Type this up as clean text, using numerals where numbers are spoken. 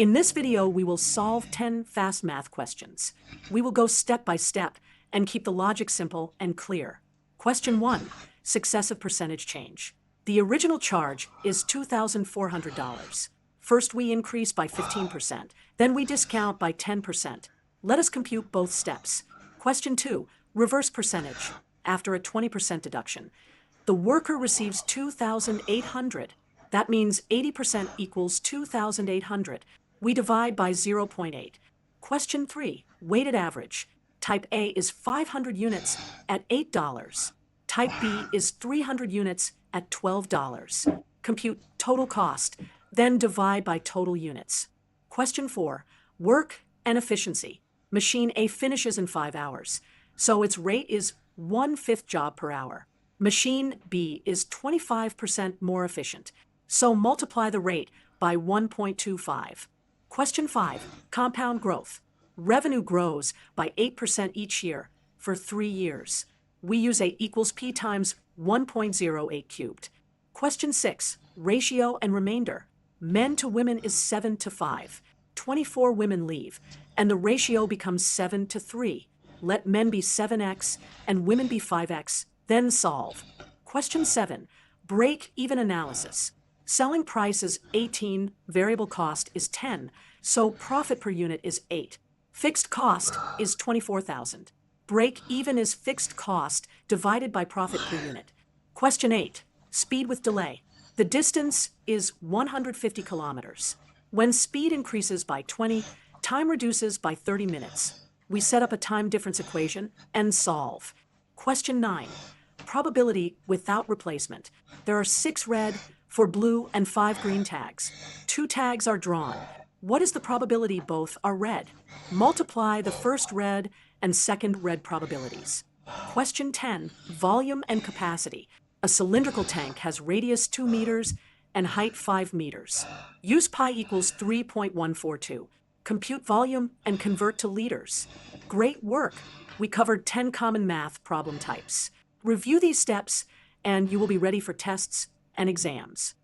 In this video, we will solve 10 fast math questions. We will go step by step and keep the logic simple and clear. Question 1, successive percentage change. The original charge is $2,400. First, we increase by 15%, then we discount by 10%. Let us compute both steps. Question 2, reverse percentage. After a 20% deduction, the worker receives $2,800. That means 80% equals $2,800. We divide by 0.8. Question 3, weighted average. Type A is 500 units at $8. Type B is 300 units at $12. Compute total cost, then divide by total units. Question 4, work and efficiency. Machine A finishes in 5 hours, so its rate is 1/5 job per hour. Machine B is 25% more efficient, so multiply the rate by 1.25. Question 5, compound growth. Revenue grows by 8% each year for 3 years. We use A equals P times 1.08 cubed. Question 6, ratio and remainder. Men to women is 7 to 5. 24 women leave, and the ratio becomes 7 to 3. Let men be 7x and women be 5x, then solve. Question 7, break-even analysis. Selling price is 18, variable cost is 10, so profit per unit is 8. Fixed cost is 24,000. Break-even is fixed cost divided by profit per unit. Question 8, speed with delay. The distance is 150 kilometers. When speed increases by 20, time reduces by 30 minutes. We set up a time difference equation and solve. Question 9, probability without replacement. There are 6 red, 4 blue, and 5 green tags. 2 tags are drawn. What is the probability both are red? Multiply the first red and second red probabilities. Question 10, volume and capacity. A cylindrical tank has radius 2 meters and height 5 meters. Use pi equals 3.142. Compute volume and convert to liters. Great work! We covered 10 common math problem types. Review these steps and you will be ready for tests and exams.